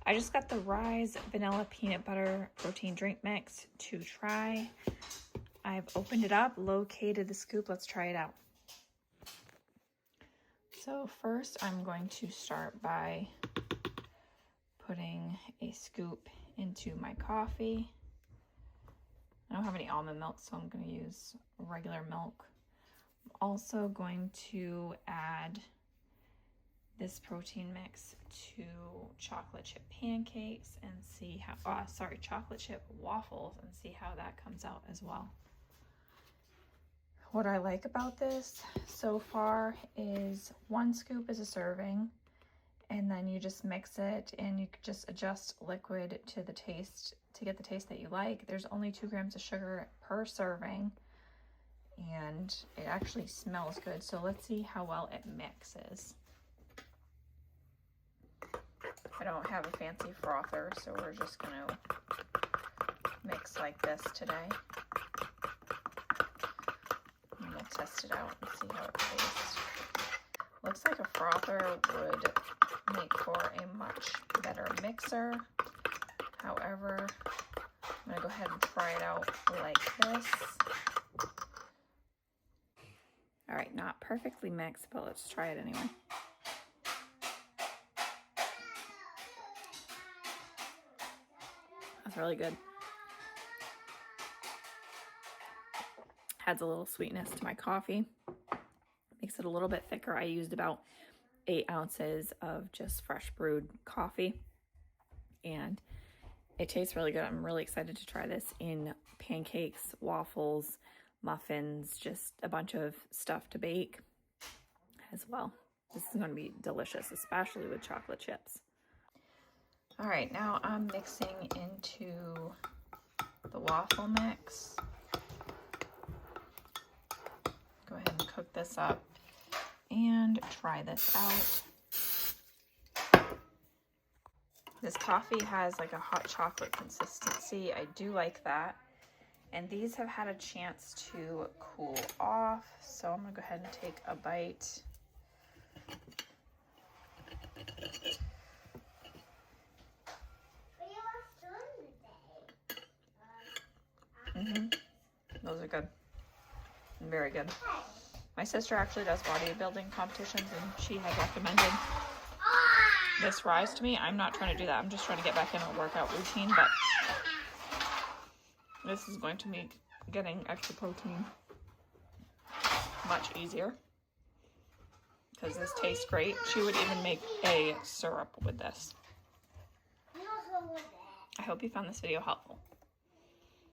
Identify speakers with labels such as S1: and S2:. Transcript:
S1: I just got the RYSE vanilla peanut butter protein drink mix to try. I've opened it up, located the scoop. Let's try it out. So first I'm going to start by putting a scoop into my coffee. I don't have any almond milk, so I'm going to use regular milk. I'm also going to add this protein mix to chocolate chip pancakes and see how, chocolate chip waffles, and see how that comes out as well. What I like about this so far is 1 scoop is a serving, and then you just mix it and you can just adjust liquid to the taste to get the taste that you like. There's only 2 grams of sugar per serving, and it actually smells good. So let's see how well it mixes. I don't have a fancy frother, so we're just gonna mix like this today. And we'll test it out and see how it tastes. Looks like a frother would make for a much better mixer. However, I'm gonna go ahead and try it out like this. All right, not perfectly mixed, but let's try it anyway. That's really good. Adds a little sweetness to my coffee. Makes it a little bit thicker. I used about 8 ounces of just fresh brewed coffee, and it tastes really good. I'm really excited to try this in pancakes, waffles, muffins, just a bunch of stuff to bake as well. This is going to be delicious, especially with chocolate chips. All right, now I'm mixing into the waffle mix. Go ahead and cook this up and try this out. This coffee has like a hot chocolate consistency. I do like that. And these have had a chance to cool off. So I'm gonna go ahead and take a bite. Those are good. Very good. My sister actually does bodybuilding competitions, and she had recommended this RYSE to me. I'm not trying to do that. I'm just trying to get back in a workout routine, but this is going to make getting extra protein much easier because this tastes great. She would even make a syrup with this. I hope you found this video helpful.